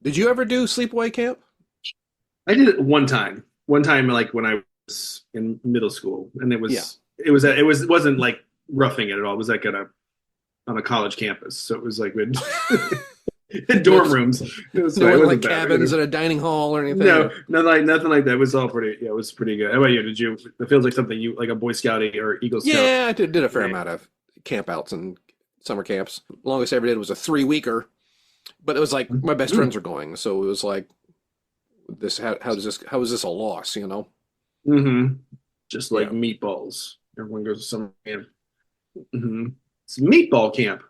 Did you ever do sleepaway camp? I did it one time. One time, like when I was in middle school, and Yeah. it wasn't like roughing it at all. It was like on a college campus, so it was like with in dorm rooms. No, It like wasn't bad. cabins and a dining hall or anything? No, nothing like that. It was all pretty. Yeah, it was pretty good. How about you? Did you? It feels like something you like a Boy Scouting or Eagle Scout. Yeah, I did a fair amount of campouts and summer camps. Longest I ever did was a 3-weeker, but it was like my best friends are going, so it was like this. How is this a loss? You know? Mm-hmm. Just like meatballs. Everyone goes to summer camp. Mm-hmm. It's meatball camp.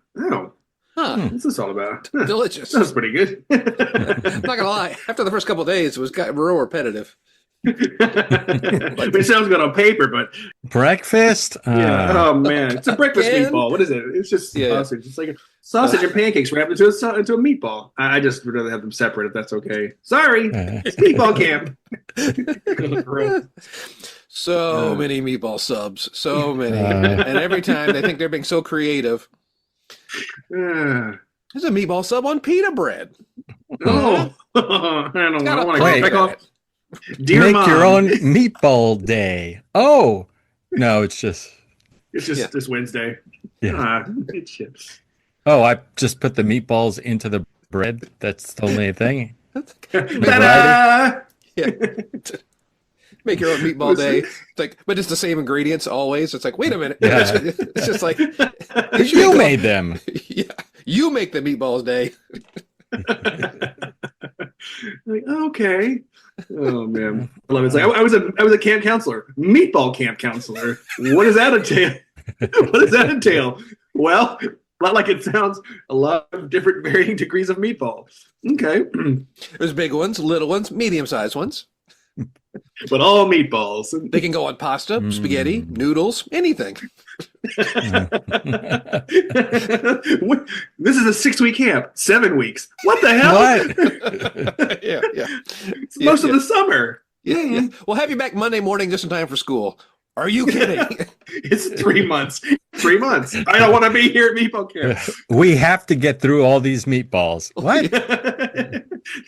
Oh, what's this all about? Delicious. That's pretty good. I'm not gonna lie. After the first couple of days, it got real repetitive. It sounds good on paper, but breakfast. Yeah. Oh man, it's a breakfast meatball. What is it? It's just sausage. It's like a sausage and pancakes wrapped into a meatball. I just would rather have them separate if that's okay. Sorry, it's meatball camp. So many meatball subs. So many, and every time they think they're being so creative. There's a meatball sub on pita bread. Oh, I don't know. I want to Wait. back off. Dear Make Mom. your own meatball day. Oh, no, it's just this Wednesday. Yeah. It's just. Oh, I just put the meatballs into the bread. That's the only thing. Ta-da! Yeah. Make your own meatball day. It's like, but it's the same ingredients always. It's like, wait a minute. Yeah. It's just like You made them. Yeah, you make the meatballs day. Like, okay. Oh man, I love it. It's like I was a camp counselor, meatball camp counselor. What does that entail? What does that entail? Well, not like it sounds. A lot of different varying degrees of meatball. Okay, There's big ones, little ones, medium-sized ones. but all meatballs. They can go on pasta, spaghetti, noodles, anything. This is a 6-week camp. 7 weeks. What the hell? What? Yeah. It's most of the summer. Yeah. We'll have you back Monday morning just in time for school. Are you kidding? It's 3 months. 3 months. I don't want to be here at meatball camp. We have to get through all these meatballs. What?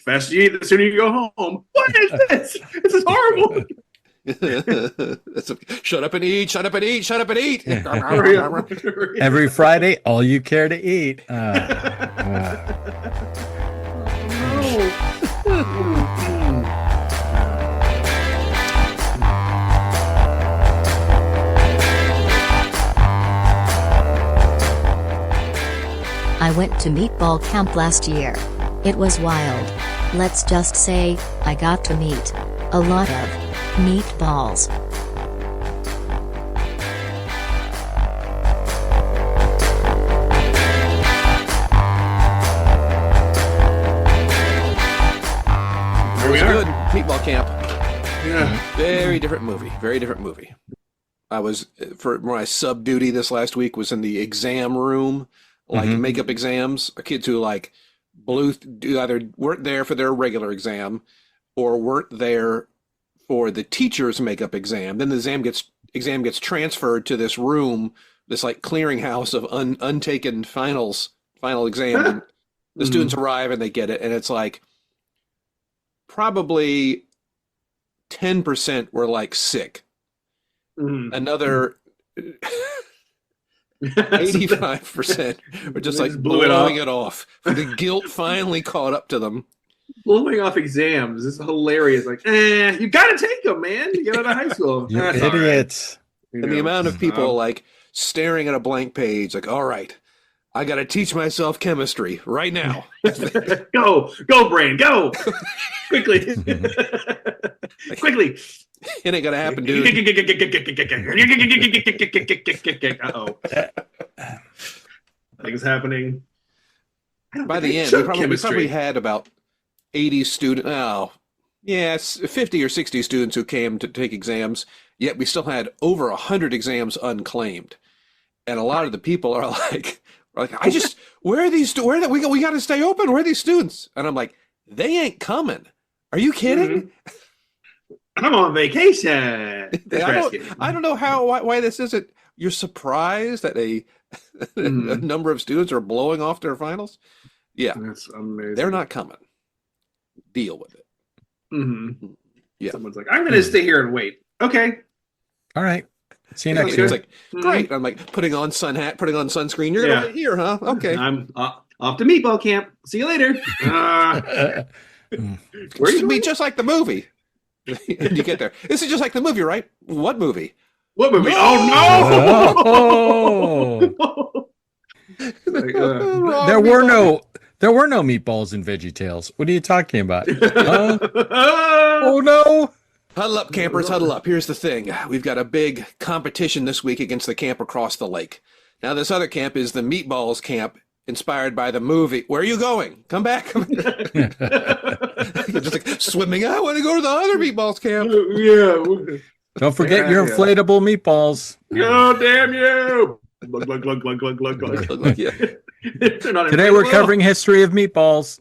Faster you eat, the sooner you go home. What is this? This is horrible. Shut up and eat, shut up and eat, shut up and eat. Every Friday, all you care to eat. I went to meatball camp last year. It was wild. Let's just say, I got to meet a lot of meatballs. Here we It was are. good. Meatball camp. Yeah. Very different movie. Very different movie. I was for my sub duty this last week was in the exam room, like makeup exams. Kids who like either weren't there for their regular exam or weren't there for the teacher's makeup exam. Then the exam gets transferred to this room, this like clearinghouse of untaken final exam. And the students arrive and they get it, and it's like probably 10% were like sick. Another 85% were just like blowing it off. The guilt finally caught up to them. Blowing off exams is hilarious. Like, you gotta take them, man. You get out of high school. You That's all right. idiots. You And the know. amount of people like staring at a blank page, like, all right, I got to teach myself chemistry right now. Go, brain, go quickly, quickly. It ain't gonna happen, dude. Uh-oh. Things happening. By the end, we probably had about 80 students. Oh, yes, 50 or 60 students who came to take exams. Yet we still had over 100 exams unclaimed, and a lot of the people are like, where are these? We got to stay open. Where are these students? And I'm like, they ain't coming. Are you kidding? I'm on vacation. I don't know why this isn't. You're surprised that a number of students are blowing off their finals? Yeah, That's amazing. they're not coming. deal with it. Mm-hmm. Yeah. Someone's like, I'm going to stay here and wait. Okay. All right. See you next It's year. like, great. I'm like putting on sun hat, putting on sunscreen. You're gonna wait here, huh? Okay. I'm off to meatball camp. See you later. Where are you be just like the movie. And you get there. This is just like the movie, right? What movie? What movie? No! Oh no! Oh. Like, There were no meatballs in VeggieTales. What are you talking about? Oh no! Huddle up, campers, huddle up. Here's the thing. We've got a big competition this week against the camp across the lake. Now, this other camp is the Meatballs camp, inspired by the movie. Where are you going? Come back. Just like swimming. I want to go to the other Meatballs camp. Yeah. Don't forget your inflatable meatballs. Oh, damn you! Glug, glug, glug, glug, glug, glug, glug. Yeah. Today we're covering history of meatballs.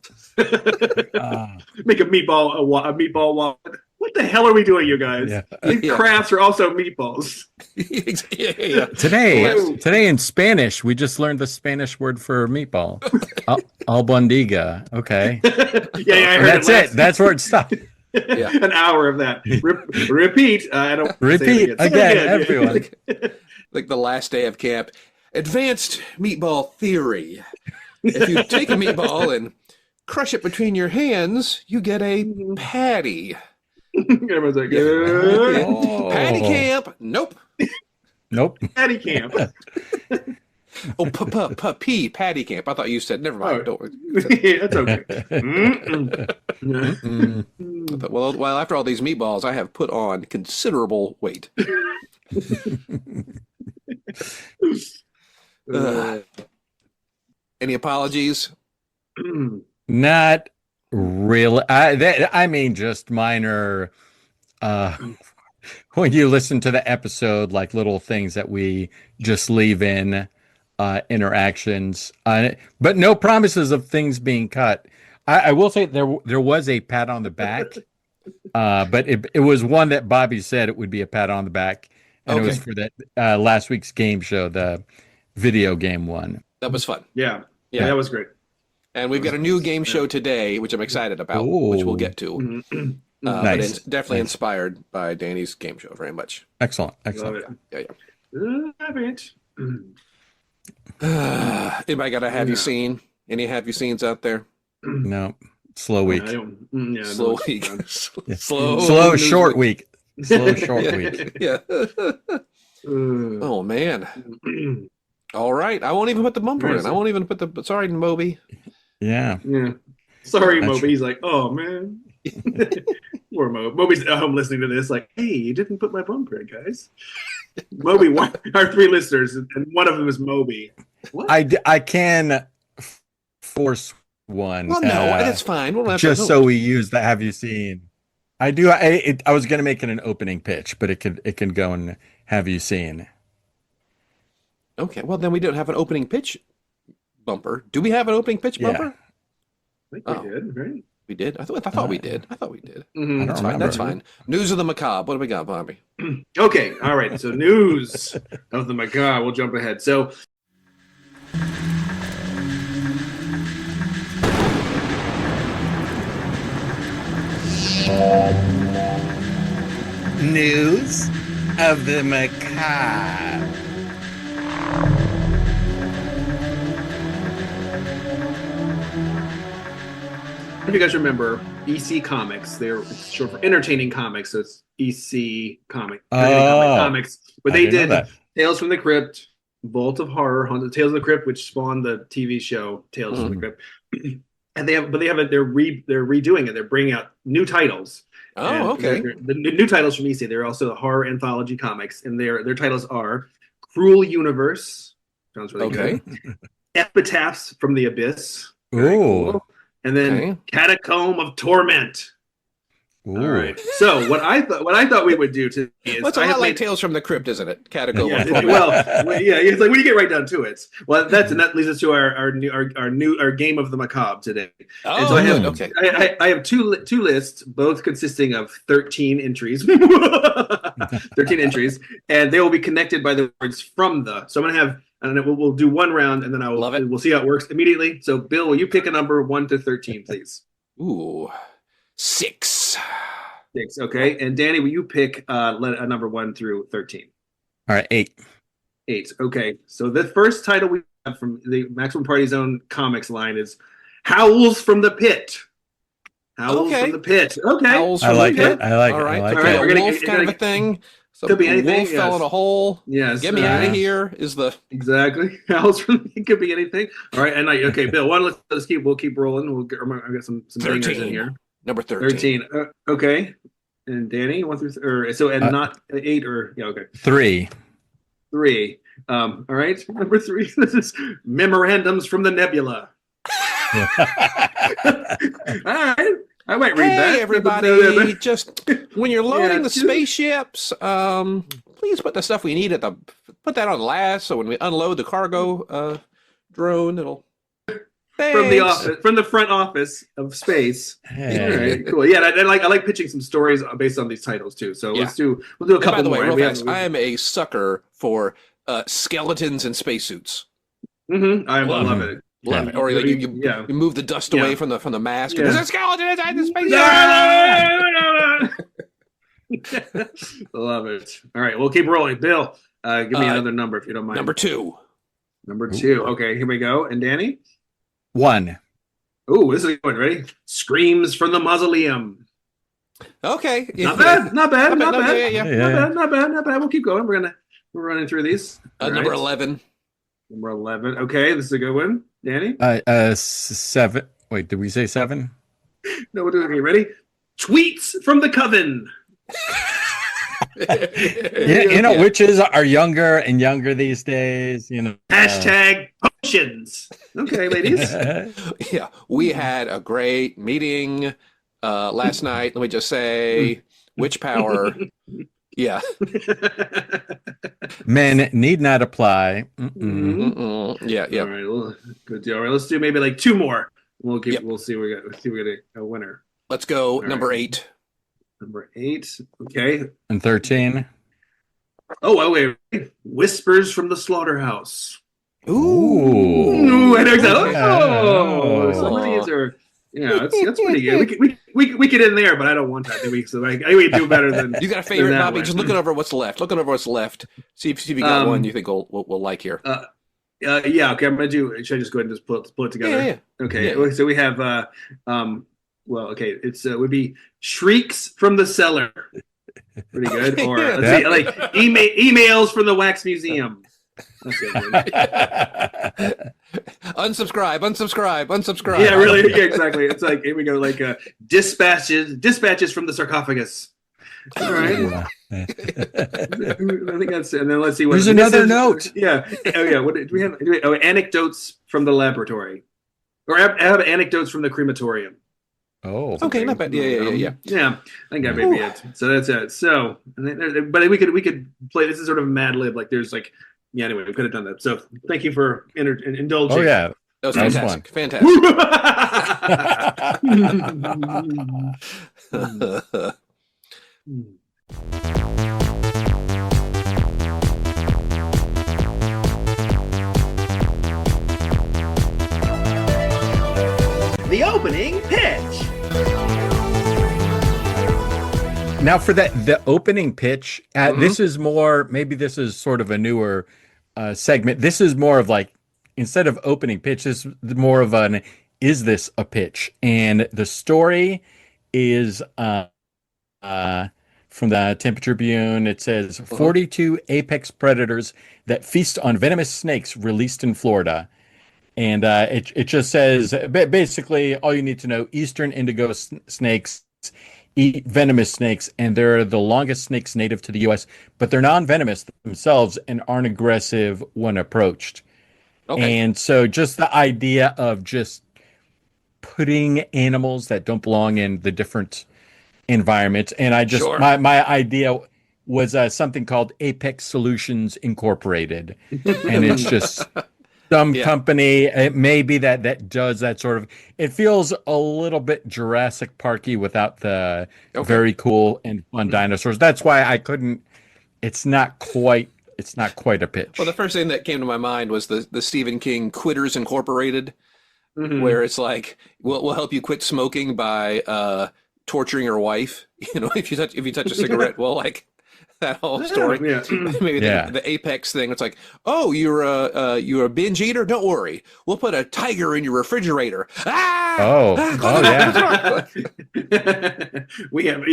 Make a meatball wallet. What the hell are we doing, you guys? Yeah. These crafts are also meatballs. Yeah. Today in Spanish, we just learned the Spanish word for meatball. Albondiga. Okay. I heard That's it. That's where it stopped. Yeah. An hour of that. Repeat. I don't Repeat again, everyone. Like the last day of camp. Advanced meatball theory. If you take a meatball and crush it between your hands, you get a patty. Everyone's like, Oh. Patty camp. Nope. patty camp. Oh, patty camp. I thought you said. Never mind. Oh. Don't. Yeah, that's okay. I thought, well, after all these meatballs, I have put on considerable weight. Any apologies? Not really. I mean, just minor. When you listen to the episode, like little things that we just leave in interactions, but no promises of things being cut. I will say there was a pat on the back, but it was one that Bobby said it would be a pat on the back, and it was for that last week's game show, the video game one. That was fun. Yeah, that was great. And we've got a new game show today, which I'm excited about, which we'll get to. But Nice. it's definitely inspired by Danny's game show very much. Excellent. Love it. Yeah. Love it. Anybody got a have you seen? Any have you seens out there? No, slow week. Slow week. Slow short week. Slow short week. Yeah. Oh man. All right. I won't even put the bumper in. I won't even put the. Sorry, Moby. Yeah. Sorry, Moby. He's like, oh man. Poor Moby. Moby's at home listening to this, like, hey, you didn't put my bumper in, guys. Moby, our 3 listeners, and one of them is Moby. What? I can force one. Well, no, that's fine. We'll have just so we use the have you seen. I do. I was going to make it an opening pitch, but it can go and have you seen. Okay. Well, then we don't have an opening pitch bumper. Do we have an opening pitch bumper? I think we did, right? We did. I thought we did. Mm-hmm. That's fine. That's fine. News of the macabre. What do we got, Bobby? Okay. All right. So news of the macabre. We'll jump ahead. So. News of the macabre. If you guys remember EC Comics, it's short for Entertaining Comics, so it's EC Comics. Comics. But they did Tales from the Crypt, Vault of Horror, Haunted Tales of the Crypt, which spawned the TV show Tales from the Crypt. And they're redoing it. They're bringing out new titles. Oh, okay. The new titles from EC. They're also horror anthology comics, and their titles are Cruel Universe. Sounds really good. Epitaphs from the Abyss. Ooh. And then Catacomb of Torment. Ooh. All right. So what I thought we would do today is What's a lot like Tales from the Crypt, isn't it? Catacomb. Yeah, it's like when you get right down to it. Well, that leads us to our game of the macabre today. Oh, and so I have two lists, both consisting of 13 entries. 13 entries, and they will be connected by the words from the. So I'm gonna have. And then we'll do one round, and then we'll see how it works immediately. So, Bill, will you pick a number 1 to 13, please? Ooh, 6. 6. Okay. And Danny, will you pick a number 1 through 13? All right, 8. 8. Okay. So the first title we have from the Maximum Party Zone comics line is Howls from the Pit. Howls Okay. from the Pit. Okay. Howls I from like the it. pit. I like All it. right. I like Could be it. a We're gonna- wolf you're kind of gonna- a thing. So could be anything, wolf fell yes. in a hole. Yes. Get me out of here is the Exactly. Howls from it could be anything. All right. And okay, Bill. We'll keep rolling. I got some dingers 13. in here. number 13. 13. Okay. And Danny, 1 through not 8 or okay. 3. 3. All right. Number 3. This is Memorandums from the Nebula. All right. I might read that. Hey, everybody! Just when you're loading the just- spaceships, please put the stuff we need put that on last. So when we unload the cargo drone, it'll from the Thanks. office, from the front office of space. Hey. All right, cool. Yeah, I like pitching some stories based on these titles too. So Yeah. we'll do a And couple by the way, more. real We fast, have- I am a sucker for skeletons and spacesuits. I Love love it. Love it. Or like you Yeah. you move the dust away from the mask. Yeah. There's a skeleton inside the space. Love it. All right, we'll keep rolling. Bill, give me another number if you don't mind. Number 2. Number 2. Okay, here we go. And Danny? 1. Oh, this is a good one. Ready? Screams from the Mausoleum. Okay. Not bad. Not bad. Not bad. Yeah. Not bad. We'll keep going. We're running through these. All Number right. 11. Number 11. Okay, this is a good one. Danny? 7. Wait, did we say 7? No, we're doing it. Ready? Tweets from the Coven. Yeah, witches are younger and younger these days. Hashtag potions. Okay, ladies. Yeah, we had a great meeting last night. Let me just say, witch power. Yeah. Men need not apply. Yeah. All right, well, good deal. All right, let's do maybe like 2 more. We'll Yep. see. We get a winner. Let's go. All Number right. 8. Number 8. Okay. And 13. Oh, wait. Whispers from the Slaughterhouse. Ooh. I know exactly. Yeah. Oh, some of these are. Yeah, that's pretty good. We get in there, but I don't want that. I think we do better than. You got a favorite, that Bobby? one. Just looking over what's left. See if you got one you think we'll like here. Yeah. Okay. I'm gonna do. Should I just go ahead and just pull it together? Yeah. Okay. Yeah. So we have. Well, okay. It's would be Shrieks from the Cellar. Pretty good. Or Yeah. let's see, like emails from the Wax Museum. That's good. Unsubscribe. Yeah, really. Yeah, exactly. It's like here we go. Like dispatches from the sarcophagus. All right. I think that's. And then let's see what. There's this another is- note. Yeah. Oh yeah. What do we have? Anecdotes from the laboratory, or have anecdotes from the crematorium. Oh. Okay, not bad. Yeah. Yeah, I think that may be it. So that's it. So, but we could play. This is sort of a Mad Lib. Like there's like. Yeah. Anyway, we could have done that. So thank you for indulging. Oh yeah. That was That was fantastic. Fantastic. The opening pitch. Now for the opening pitch, this is more, maybe this is sort of a newer segment. This is more of like, instead of opening pitch, this is more of an, is this a pitch? And the story is from the Tampa Tribune. It says 42 apex predators that feast on venomous snakes released in Florida. And it just says, basically, all you need to know, eastern indigo snakes eat venomous snakes, and they're the longest snakes native to the U.S., but they're non-venomous themselves and aren't aggressive when approached. Okay. And so just the idea of just putting animals that don't belong in the different environments. And I just, Sure. my idea was something called Apex Solutions Incorporated. And it's just some company, it may be that does that sort of, it feels a little bit Jurassic Parky without the very cool and fun dinosaurs. That's why I couldn't, it's not quite a pitch. Well, the first thing that came to my mind was the Stephen King Quitters Incorporated, where it's like, we'll help you quit smoking by torturing her wife. You know, if you touch a cigarette, well, like that whole story. Yeah. Maybe Yeah. the apex thing. It's like, oh, you're a binge eater. Don't worry, we'll put a tiger in your refrigerator. Ah! Oh. Ah, Oh, yeah. we have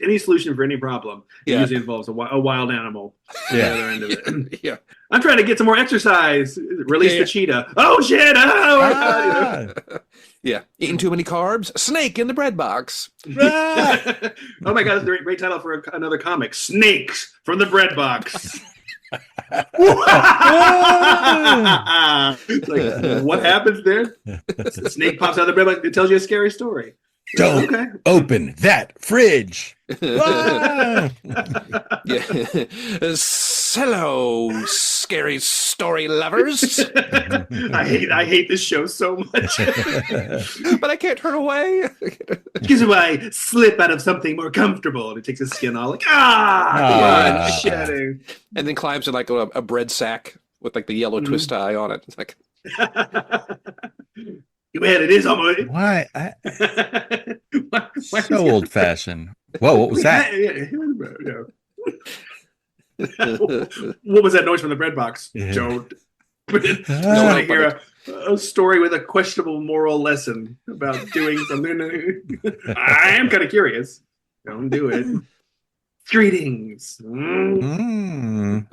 any solution for any problem. It Yeah. usually involves a wild animal. On the other end of it. Yeah. I'm trying to get some more exercise. Release Yeah. the cheetah. Oh shit! Ah. Yeah. Eating too many carbs. Snake in the bread box. Ah. Oh my god, that's a great title for another comic. Snakes from the bread box. It's like, what happens there? The snake pops out of the bread box. It tells you a scary story. Don't Okay. open that fridge. Ah. Yeah. Hello, scary story lovers. I hate this show so much. But I can't turn away. Gives me I slip out of something more comfortable. And it takes his skin all like Ah. shedding. And then climbs in like a bread sack with like the yellow twist tie on it. It's like, Man, it is almost Why? why So old fashioned. Whoa, what was that? What was that noise from the bread box? Yeah. Don't want to hear a story with a questionable moral lesson about doing something. I am kind of curious. Don't do it. Greetings. Mm.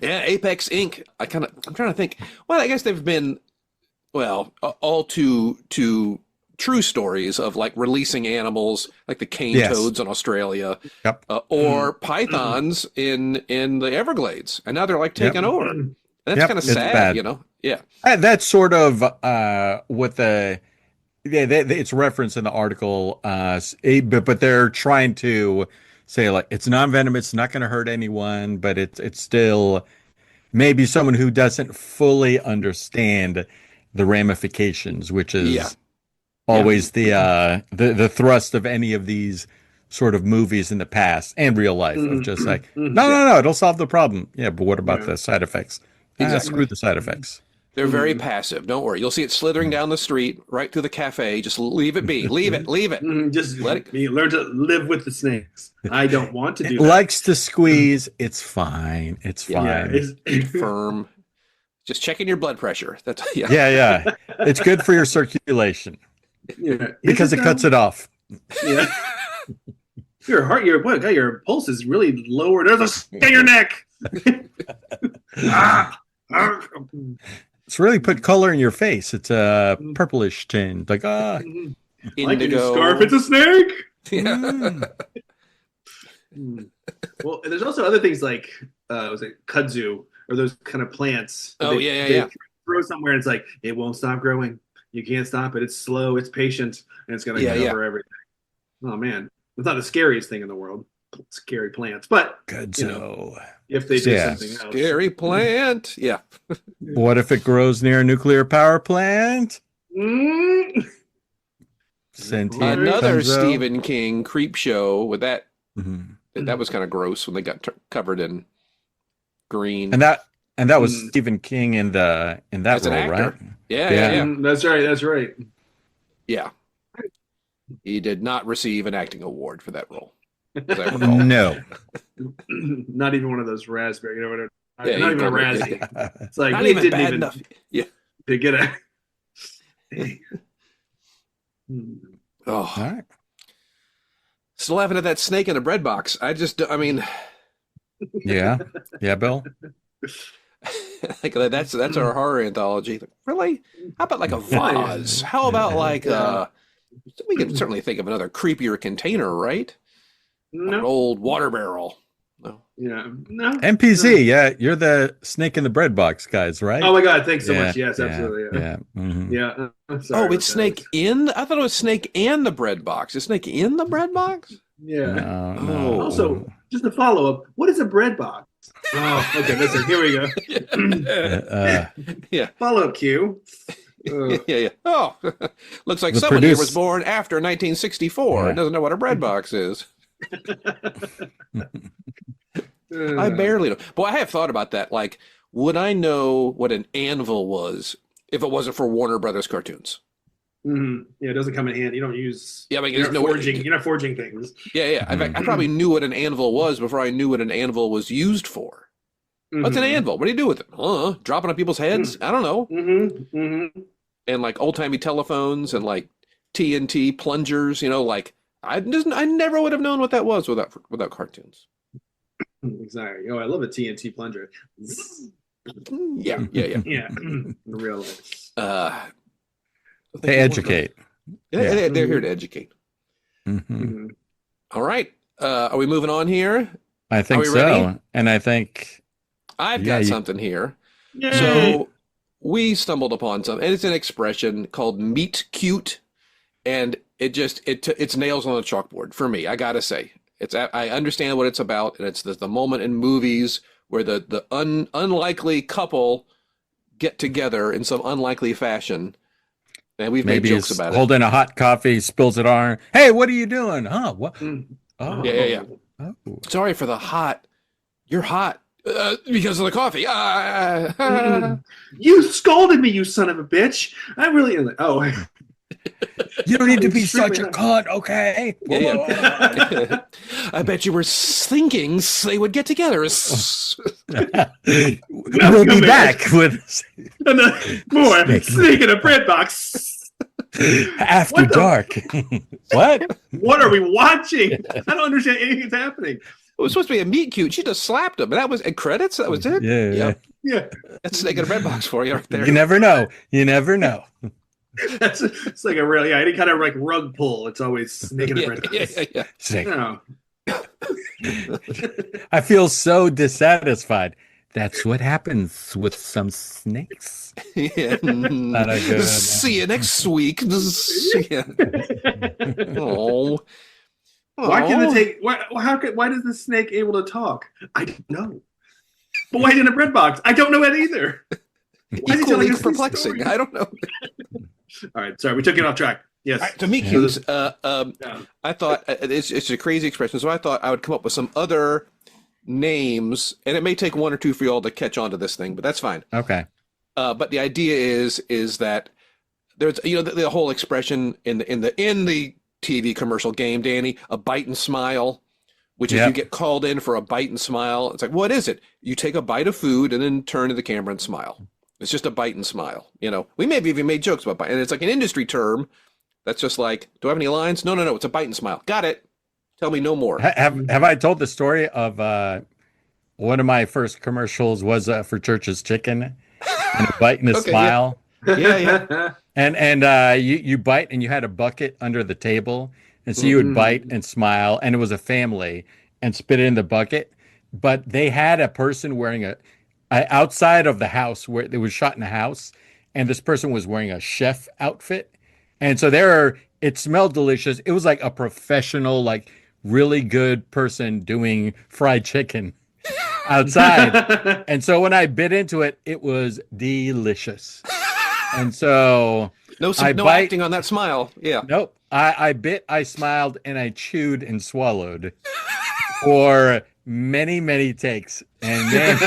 yeah, Apex Inc. I'm trying to think. Well, I guess they've been, well, all too true stories of like releasing animals like the cane Yes. toads in Australia, Yep. or pythons in the Everglades, and now they're like taking over. And that's Yep, kind of it's sad, bad. you know. Yeah, That's sort of what the it's referenced in the article, but they're trying to say like it's non-venomous, it's not going to hurt anyone, but it's still maybe someone who doesn't fully understand the ramifications, which is Yeah. always the thrust of any of these sort of movies in the past and real life of just like no, it'll solve the problem. Yeah, but what about the side effects? Exactly. Screw the side effects. they're very passive. Don't worry, you'll see it slithering down the street right through the cafe. Just leave it be. Leave it. Just Let it- learn to live with the snakes. I don't want to do It that. likes to squeeze. It's fine. It's Yeah. fine. it's- Firm. Just checking your blood pressure. That's yeah. Yeah. It's good for your circulation yeah. because it cuts it off. Yeah. Your pulse is really lower. There's a stick in your neck. It's really put color in your face. It's a purplish tinge. Like Like your Indigo. scarf, it's a snake. Yeah. Well, there's also other things like was it kudzu or those kind of plants. that Oh, they- yeah. they Throw somewhere and it's like it won't stop growing. You can't stop it. It's slow. It's patient, and it's gonna cover everything. Oh man, it's not the scariest thing in the world. Scary plants, but good. you So, if they did Yeah. something else, Scary plant. Yeah. what if it grows near a nuclear power plant? Mm. Sentient Another Kunzo. Stephen King creep show with that. Mhm. That was kind of gross when they got covered in green. And that was Stephen King in that As an role, actor. right? Yeah. That's right. That's right. Yeah. He did not receive an acting award for that role, as I recall. No. Not even one of those raspberry. You know what? Yeah, Not you even a probably- Razzie. It's like Not he even didn't bad even enough. Yeah. to get a. Oh, All right. still laughing at that snake in a bread box. I mean, Yeah. Yeah, Bill. like that's our horror anthology. Like, really? How about like a vase? How about like we can certainly think of another creepier container, right? An No. old water barrel. No. Yeah. No. MPZ, yeah, you're the snake in the bread box guys, right? Oh my God! Thanks so Yeah, much. Yes, absolutely. Yeah. Mhm. Yeah. I'm Oh, sorry about it's that. snake in. I thought it was snake and the bread box. Is snake in the bread box? Yeah. No. Also, just a follow up. What is a bread box? Oh, okay. Listen, here we go. Yeah. Follow up cue. Yeah. Oh, looks like The someone here produce- was born after 1964 and doesn't know what a bread box is. I barely know. Boy, I have thought about that. Like, would I know what an anvil was if it wasn't for Warner Brothers cartoons? Yeah, it doesn't come in handy. You don't use. Yeah, but You're there's not no forging. You're not forging things. Yeah. In fact, I probably knew what an anvil was before I knew what an anvil was used for. What's an anvil? What do you do with it? Dropping on people's heads? I don't know. And like old timey telephones and like TNT plungers. Like I never would have known what that was without cartoons. Exactly. Oh, I love a TNT plunger. Yeah. Yeah. In real life. They educate. Yeah. They're here to educate. All right. Are we moving on here? I think so. Ready? And I think I've got something here. Yay. So we stumbled upon something, and it's an expression called "MeetCute," and it's nails on the chalkboard for me. I gotta say, I understand what it's about, and it's the moment in movies where the unlikely couple get together in some unlikely fashion. And we've made jokes about it. Holding a hot coffee, spills it on. Hey, what are you doing? Huh? What? Oh. Yeah. Oh. Sorry for the hot. You're hot because of the coffee. You scolded me, you son of a bitch. I really. Oh. You don't need to be such a cunt, okay? Yeah. I bet you were thinking they would get together. We'll be back with more Snake in a bread box. After dark. What? What are we watching? I don't understand anything that's happening. It was supposed to be a meet cute. She just slapped him, and that was credits. That was it. Yeah. That's Snake in a bread box for you right there. You never know. It's like a real any kind of like rug pull. It's always Snake in a bread box. Yeah. Snake. I feel so dissatisfied. That's what happens with some snakes. Yeah. Not a good. See you next week. Oh. Why can it take? Why does the snake able to talk? I don't know. But why in a bread box? I don't know it either. Equally perplexing. I don't know. All right, sorry, we took it off track. Yes. Right, to MeetCutes, I thought it's a crazy expression, so I thought I would come up with some other names, and it may take one or two for you all to catch on to this thing, but that's fine. Okay. But the idea is that there's the whole expression in the TV commercial game, Danny, a bite and smile, which is you get called in for a bite and smile. It's like, what is it? You take a bite of food and then turn to the camera and smile. It's just a bite and smile. We may have even made jokes about bite, and it's like an industry term. That's just like, do I have any lines? No. It's a bite and smile. Got it. Tell me no more. Have I told the story of one of my first commercials was for Church's Chicken, and a bite and a smile. Yeah. And you bite, and you had a bucket under the table, and so you would bite and smile, and it was a family, and spit it in the bucket. But they had a person wearing outside of the house where it was shot in a house, and this person was wearing a chef outfit, and so it smelled delicious. It was like a professional, like really good person doing fried chicken outside. And so when I bit into it, it was delicious. And so no acting on that smile. Yeah. Nope. I bit, I smiled, and I chewed and swallowed for many, many takes. And then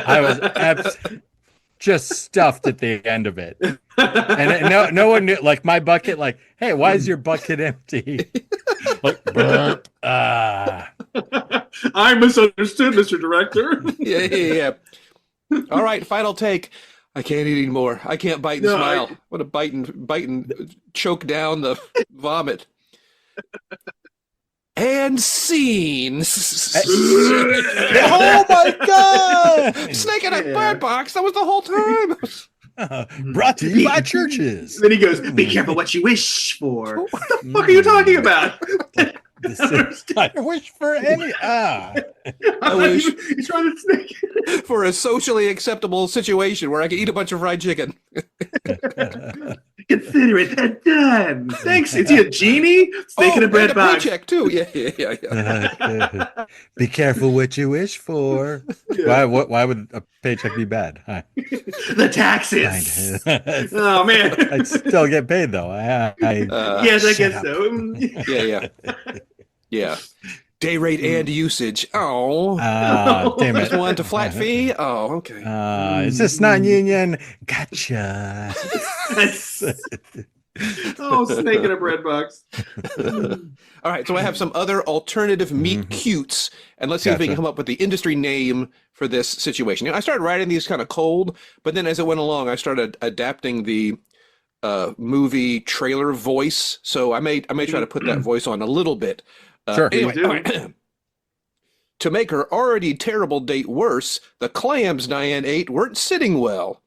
I was just stuffed at the end of it. And no one knew, like my bucket, like, hey, why is your bucket empty? Like, I misunderstood, Mr. Director. Yeah. All right, final take. I can't eat anymore. I can't bite and smile. I want to bite and choke down the vomit. And scene. Oh my God! Snake in a bird box. That was the whole time. Brought to you by churches. Then he goes, "Be careful what you wish for." What the fuck are you talking about? I wish for any. I wish he's trying to snake for a socially acceptable situation where I can eat a bunch of fried chicken. Consider it done. Thanks. Is he a genie? Snake in a bread box. Paycheck too. Yeah. Be careful what you wish for. Yeah. Why would a paycheck be bad? The taxes. Oh man. I'd still get paid though. Yes, I guess so. Yeah. Day rate and usage. Oh, damn it. Just want a flat fee? Oh, okay. Is this non-union? Gotcha. Oh, snake in a bread box. All right, so I have some other alternative meet cutes, and let's see if we can come up with the industry name for this situation. I started writing these kind of cold, but then as it went along, I started adapting the movie trailer voice. So I may try to put that voice on a little bit. Sure. Anyway, all right. To make her already terrible date worse, the clams Diane ate weren't sitting well.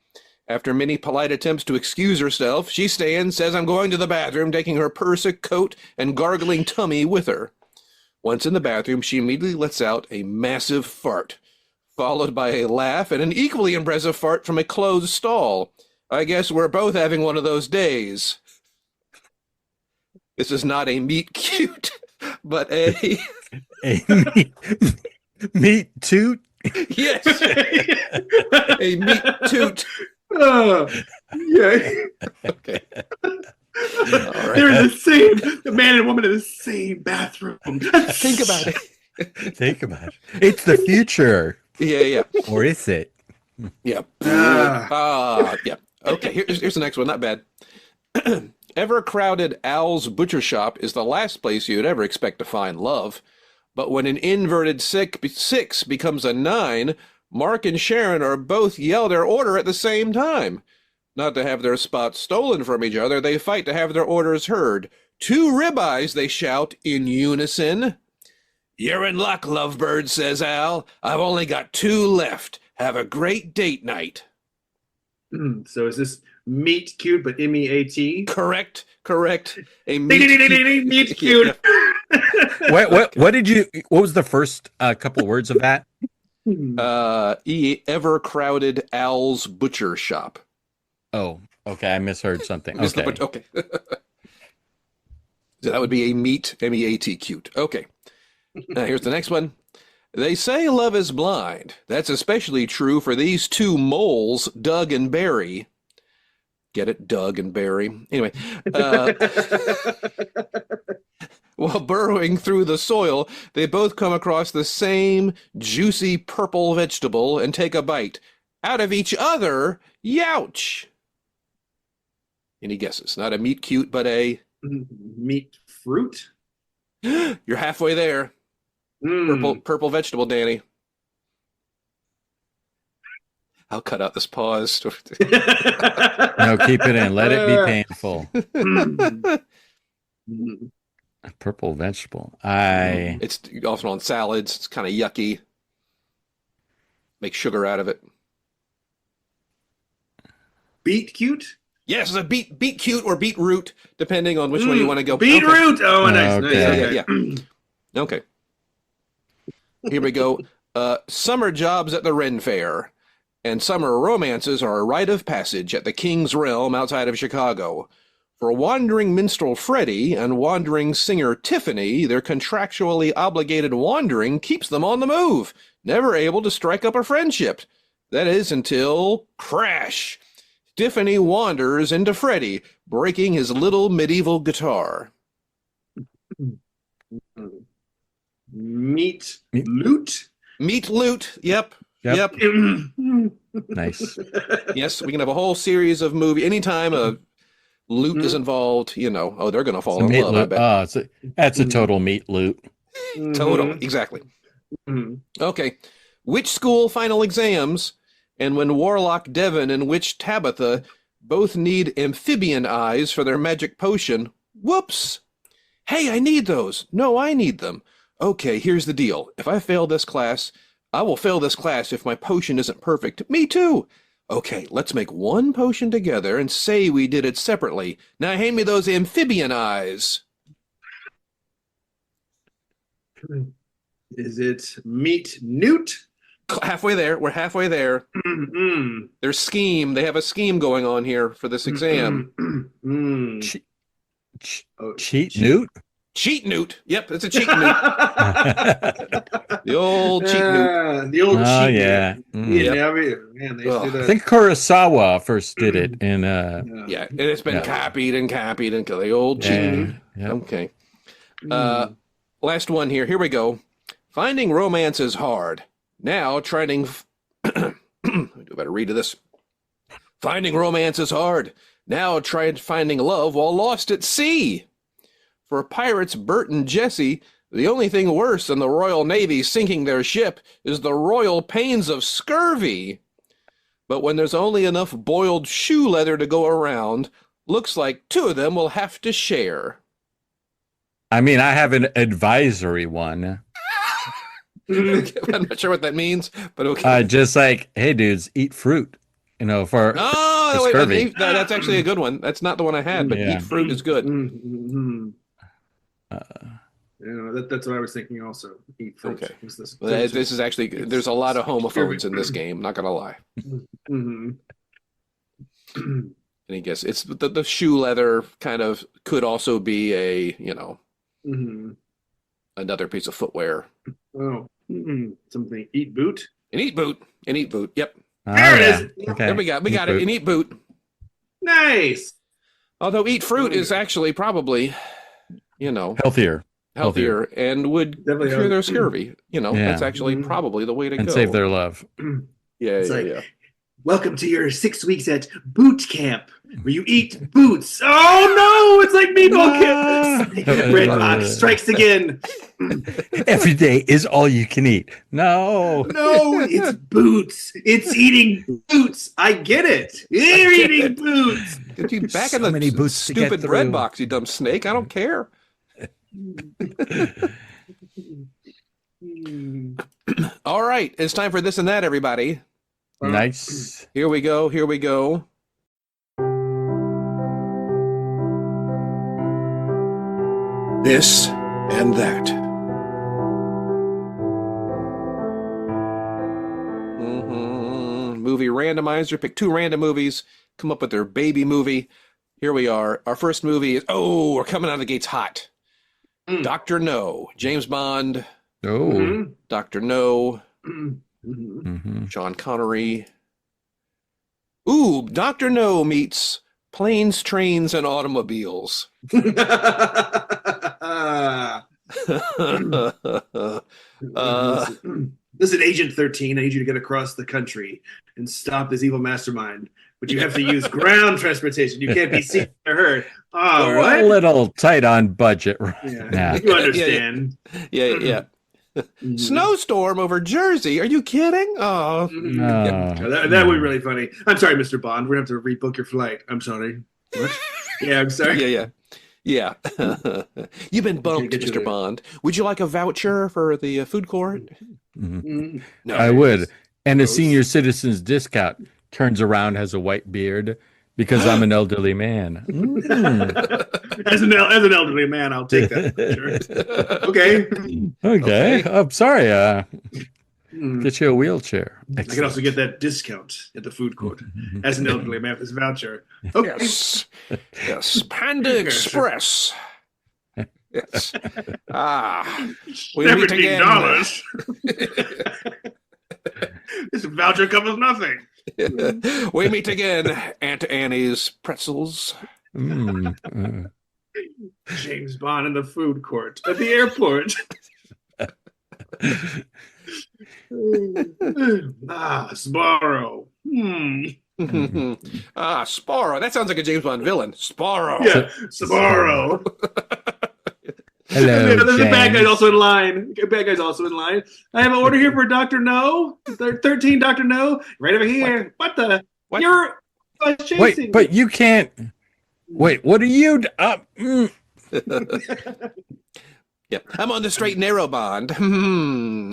After many polite attempts to excuse herself, she stands, says, "I'm going to the bathroom," taking her purse, coat, and gargling tummy with her. Once in the bathroom, she immediately lets out a massive fart, followed by a laugh and an equally impressive fart from a closed stall. I guess we're both having one of those days. This is not a meet cute, but a... meet toot? Yes. A meet toot. Yeah. Okay. They're in the man and woman in the same bathroom. Think about it. Think about it. It's the future. Yeah. Or is it? Yeah. Yeah. Okay, here's the next one. Not bad. Ever crowded Al's butcher shop is the last place you'd ever expect to find love. But when an inverted 6 becomes a 9, Mark and Sharon are both yell their order at the same time. Not to have their spots stolen from each other, they fight to have their orders heard. 2 ribeyes, they shout in unison. "You're in luck, lovebird," says Al. "I've only got 2 left. Have a great date night." So is this meet cute, but MEAT? Correct. A Meet cute. What was the first couple words of that? Ever crowded Al's butcher shop. Oh, okay. I misheard something. Okay. Okay. So that would be a meet, MEAT, cute. Okay. Now here's the next one. They say love is blind. That's especially true for these 2 moles, Doug and Barry. Get it? Doug and Barry. Anyway. While burrowing through the soil, they both come across the same juicy purple vegetable and take a bite. Out of each other, youch! Any guesses? Not a meet cute, but a... Meat fruit? You're halfway there. Purple vegetable, Danny. I'll cut out this pause. No, keep it in. Let it be painful. A purple vegetable. It's often on salads. It's kind of yucky. Make sugar out of it. Beet cute? Yes, it's a beet cute or beetroot, depending on which one you want to go. Beetroot! Okay. Oh, nice. Okay. Yeah. Okay. Here we go. Summer jobs at the Ren Fair and summer romances are a rite of passage at the King's Realm outside of Chicago. For wandering minstrel Freddie and wandering singer Tiffany, their contractually obligated wandering keeps them on the move, never able to strike up a friendship. That is until crash. Tiffany wanders into Freddie, breaking his little medieval guitar. Meat loot? Meat loot. Yep. Nice. Yes, we can have a whole series of movie. Anytime a loot is involved, they're going to fall in love, I bet. That's a total meat loot. Total. Exactly. Okay. Which school final exams? And when Warlock Devon and Witch Tabitha both need amphibian eyes for their magic potion, whoops! Hey, I need those. No, I need them. Okay, here's the deal. If I fail this class, I will fail this class if my potion isn't perfect. Me too. Okay, let's make one potion together and say we did it separately. Now hand me those amphibian eyes. Is it meat newt? Halfway there. We're halfway there. Their scheme. They have a scheme going on here for this exam. Cheat newt? Cheat newt. Yep, it's a cheat newt. The old cheat newt. The old cheat yeah. Man, they used to do that. I think Kurosawa first did it in Yeah, and it's been copied and the old cheat newt. Yeah. Okay. Last one here. Here we go. Finding romance is hard. Now trying I better read this. Finding romance is hard. now tried finding love while lost at sea. For pirates Bert and Jesse, the only thing worse than the Royal Navy sinking their ship is the royal pains of scurvy. But when there's only enough boiled shoe leather to go around, looks like two of them will have to share. I mean, I have an advisory one. I'm not sure what that means, but okay. Just like, hey, dudes, eat fruit. For wait, scurvy. that's actually a good one. That's not the one I had, but Yeah. eat fruit is good. Mm-hmm. That's what I was thinking also. Eat fruit. Okay. This is actually, there's a lot of homophobes in this game, not going to lie. Mm-hmm. And I guess it's the shoe leather kind of could also be a, Mm-hmm. another piece of footwear. Oh, something. Eat boot. An eat boot. Yep. There it is. Okay. There we got it. An eat boot. Nice. Although eat fruit is actually probably, Healthier. and would Definitely cure their healthy. scurvy. That's actually probably the way to And go. save their love. Yeah. Welcome to your 6 weeks at boot camp, where you eat boots. Oh no, it's like meatball camp. Breadboxsss strikes again. Every day is all you can eat. No, it's boots. It's eating boots. I get it. You're eating boots. Get you back so in the many boots to get stupid through. bread box, you dumb snake. I don't care. All right, it's time for this and that, everybody. Nice. Here we go. This and that. Movie randomizer. Pick 2 random movies. Come up with their baby movie. Here we are. Our first movie is, we're coming out of the gates hot. Dr. No. James Bond. Oh. Dr. No. Sean Connery. Ooh, Dr. No meets Planes, Trains, and Automobiles. This is Agent 13. I need you to get across the country and stop this evil mastermind. But you have to use ground transportation. You can't be seen or heard. Oh, We're what? a little tight on budget right Yeah. now. You understand. Yeah. Snowstorm over Jersey. Are you kidding? Oh. No. That would be really funny. I'm sorry, Mr. Bond. We're going to have to rebook your flight. I'm sorry. What? Yeah, I'm sorry. Yeah. You've been bumped, Get you Mr. there. Bond. Would you like a voucher for the food court? Mhm. No. I would. And a Gross. senior citizen's discount turns around, has a white beard because I'm an elderly man. As an elderly man, I'll take that. Sure. Okay. Okay. I'm sorry. Mm. Get you a wheelchair. I can also get that discount at the food court as an elderly man with this voucher. Okay. Yes. Panda Express. Yes. We meet again. $17. This voucher covers nothing. We meet again, Aunt Annie's pretzels. James Bond in the food court at the airport. Sparrow. Sparrow. That sounds like a James Bond villain. Sparrow. Yeah, Sparrow. Hello, There's a bad James. guy's also in line. Bad guy's also in line. I have an order here for Dr. No. 13 Dr. No. Right over here. What the? What? You're chasing. Wait, but you can't. Wait, what are you? Yeah, I'm on the straight and narrow, Bond.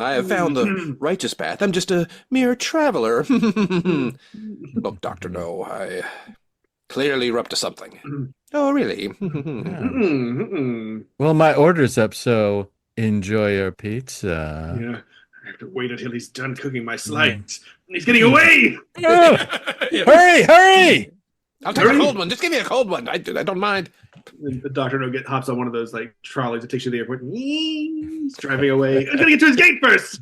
I have found the righteous path. I'm just a mere traveler. Look, Dr. No, I clearly you're up to something. Oh, really? Well, my order's up, so enjoy your pizza. Yeah. I have to wait until he's done cooking my slides. He's getting away. Oh, hurry! I'll take a cold one. Just give me a cold one. I don't mind. And the Dr. No hops on one of those like trolleys that takes you to the airport. He's driving away. I'm gonna get to his gate first.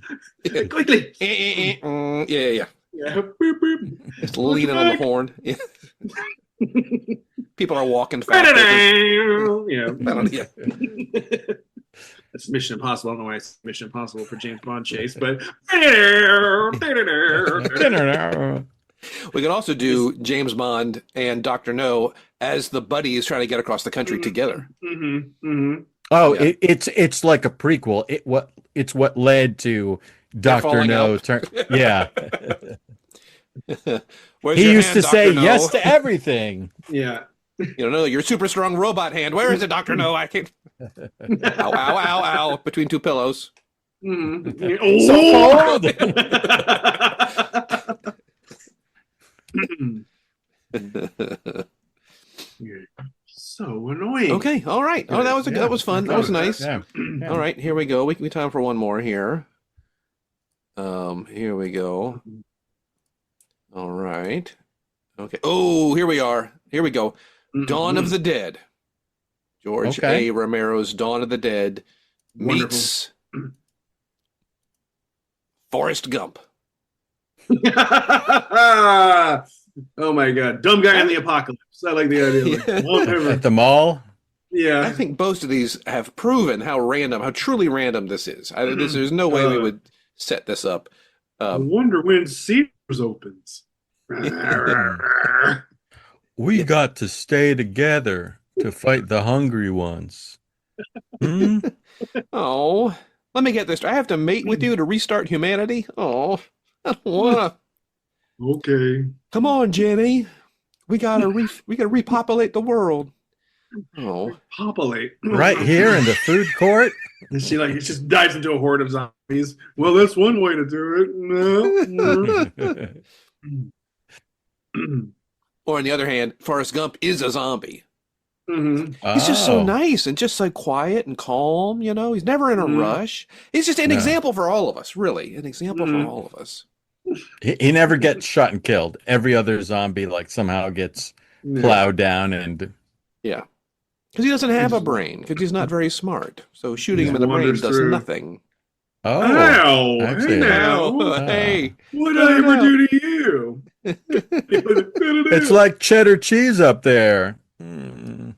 Quickly. Yeah. Yeah. Boop, boop. Just leaning on the horn. Yeah. People are walking fast. Yeah. Yeah. That's Mission Impossible. I don't know why it's Mission Impossible for James Bond chase, but We could also do James Bond and Dr. No as the buddies trying to get across the country together. Oh, Yeah. it's like a prequel. It's what led to Dr. falling No. out. Yeah. Where's He your used hand, to Dr. say No? yes to everything. Yeah. You don't know your super strong robot hand. Where is it, Dr. No? I can't. Ow, ow, ow, ow. Between two pillows. So cold. So annoying. Okay, all right. Oh, that was Yeah. that was fun. That was nice. Yeah. All right, here we go. We can be time for one more here. Here we go. All right. Okay. Oh, here we are. Here we go. Dawn of the Dead. George Okay. A. Romero's Dawn of the Dead meets Forrest Gump. Oh my god. Dumb guy in the apocalypse. I like the idea. Like, whatever. At the mall. I Yeah. think both of these have proven how random, how truly random this is. There's no way we would set this up. I wonder when Sears opens. We got to stay together to fight the hungry ones. Hmm? Oh, let me get this. Do I have to mate with you to restart humanity? Oh, I don't wanna. Okay. Come on, Jenny. We gotta repopulate the world. Oh, Populate. Right here in the food court. And she like it just dives into a horde of zombies. Well, that's one way to do it. No. or on the other hand, Forrest Gump is a zombie. Mhm. He's just so Oh. nice and just so quiet and calm. You know, he's never in a rush. He's just an Yeah. example for all of us. Really, an example for all of us. He never gets shot and killed. Every other zombie like somehow gets plowed down and Yeah, because he doesn't have a brain. Because he's not very smart. So shooting him in the brain Wanders does through. nothing. oh, Ow! actually, Hey now. Hey. What did I ever do to you? it's like cheddar cheese up there. Mm.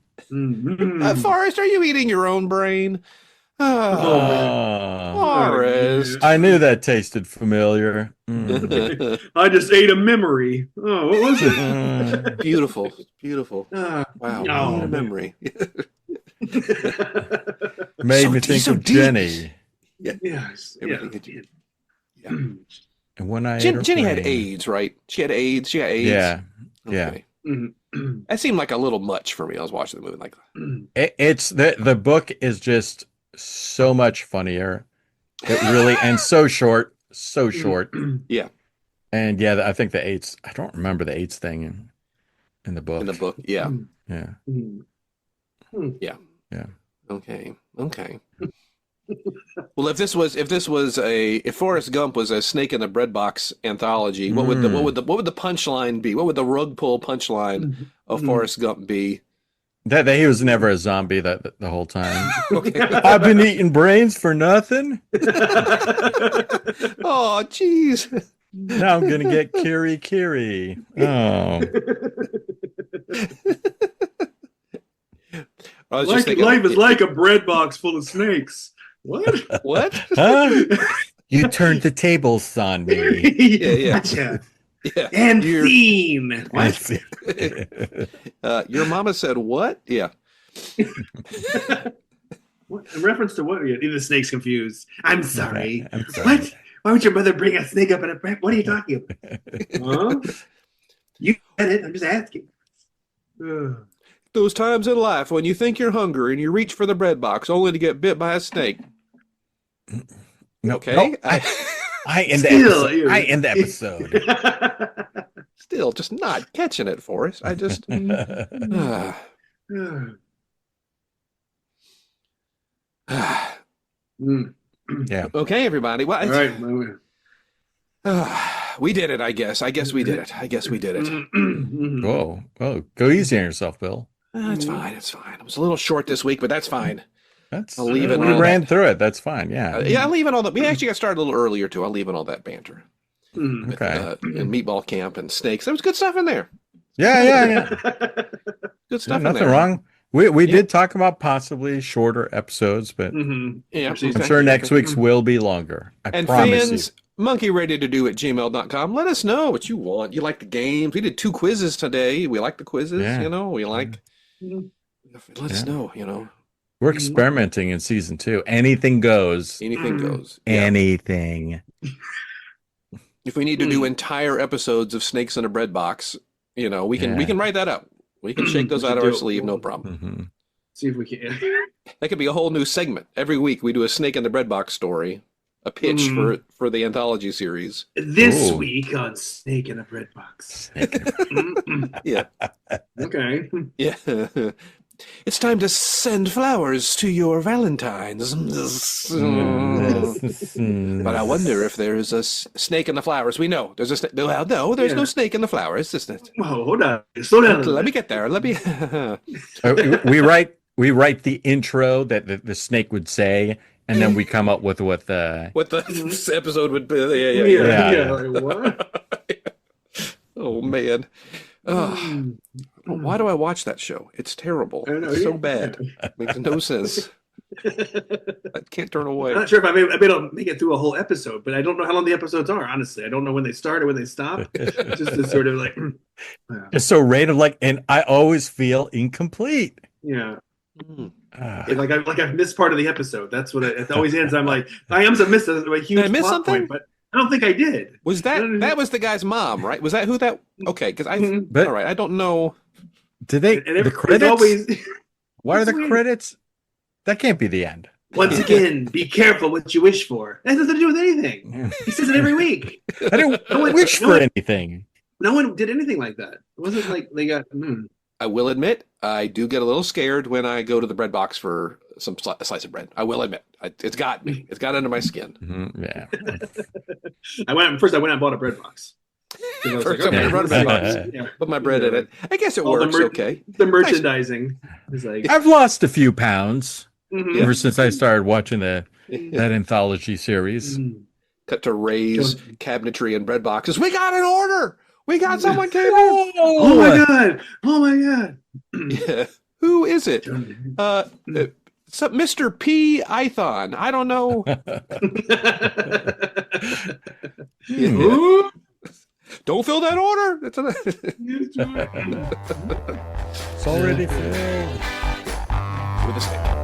Forrest, are you eating your own brain? Oh. Forrest. I knew that tasted familiar. Mm. I just ate a memory. Oh, what was it? Mm. Beautiful, beautiful. Ah, Wow, no. what a memory. Made So me deep, think so of deep. Jenny. yes. Everything that you- Yeah. And when I ate her Jenny had brain. AIDS, right? She had AIDS. She got AIDS. Yeah, yeah. Okay. Mhm. That seemed like a little much for me. I was watching the movie like, It's the book is just so much funnier. It really and so short, yeah, And yeah, I think the AIDS. I don't remember the AIDS thing in the book. in the book. Yeah. Yeah, Okay. Okay. Well, if Forrest Gump was a Snake in the Breadbox anthology, what would the punchline be? What would the rug pull punchline of Forrest Gump be? that he was never a zombie the whole time. Okay. I've been eating brains for nothing. Oh, jeez. Now I'm gonna get kiri. Oh, I was just thinking, Life is like a bread box full of snakes. What? what? huh? You turned the tables on me. Yeah. Gotcha. Yeah. And You're- scene. What? Your mama said what? Yeah. What? In reference to what? The snake's confused. I'm sorry. I'm sorry. What? Why would your mother bring a snake up in a bread? What are you talking about? Huh? You said it. I'm just asking. Ugh. Those times in life when you think you're hungry and you reach for the bread box only to get bit by a snake. No, Okay. no, I end the Still, episode. I end the episode. Still just not catching it, Forrest. I just. Yeah. Okay, everybody. Well, All right. we did it, I guess. I guess we did it. Whoa, go easy on yourself, Bill. It's fine. It's fine. I was a little short this week, but that's fine. That's I'll leave it we all ran that. through it. That's fine. Yeah. Yeah, I'll leave it all that. We actually got started a little earlier, too. I'll leave it all that banter. Okay. And meatball camp and snakes. There was good stuff in there. Yeah. Good stuff in Nothing there. wrong. We did talk about possibly shorter episodes, but Yeah. I'm sure next week's will be longer. I And promise fans, monkeyreadytodo@gmail.com. Let us know what you want. You like the games? We did 2 quizzes today. We like the quizzes. Yeah. You know, we like. Mhm. Let us know. You know, We're experimenting in season 2. Anything goes. anything goes. Yeah. Anything. If we need to do entire episodes of Snakes in a Bread Box, you know, we can write that up. We can shake those We out should of our do it. sleeve, no problem. Mhm. See if we can. That could be a whole new segment. Every week we do a Snake in the Bread Box story, a pitch for the anthology series. This Ooh. week on Snake in a Bread Box. Yeah. Okay. Yeah. It's time to send flowers to your Valentines. But I wonder if there's a snake in the flowers. We know there's a snake. Well, no, there's no snake in the flowers. Isn't it? Whoa, hold on. Slow down. Let me get there. Let me. We write the intro that the snake would say, and then we come up with what the What the episode would be. Yeah. Yeah. Like, what? Oh, man. Why do I watch that show? It's terrible. I know, It's so yeah. bad. Makes no sense. I can't turn away. I'm not sure if I may not make it through a whole episode, but I don't know how long the episodes are, honestly. I don't know when they start or when they stop. Just to sort of like, it's so random. Like, and I always feel incomplete. yeah. Mm. Like I've missed part of the episode. That's what it always ends. I'm like, I am missed a huge Did I miss plot something? point, but I don't think I did. Was that was the guy's mom, right? Was that who that? Okay, because But all right, I don't know. did they And the credits? always, Why are the It's weird. credits? That can't be the end. once again, be careful what you wish for. That has nothing to do with anything. He says it every week. I didn't No one- wish no for one- anything. No one did anything like that. It wasn't like they got. I will admit, I do get a little scared when I go to the bread box for a slice of bread. I will admit, it's got me. It's got under my skin. Mhm, yeah. I went out and bought a bread box. I was First, like, I'm okay, gonna run a bread box. yeah. Put my bread in it. I guess it All the works okay. The merchandising is like. I've lost a few pounds Mhm. ever since I started watching that anthology series. Mm. Cut to Ray's cabinetry and bread boxes. We got an order. We got someone came in. Oh my god! Oh my god! Yeah. Who is it? Mr. P. Ithon. I don't know. Ooh. Don't fill that order. It's It's already filled. with a snake.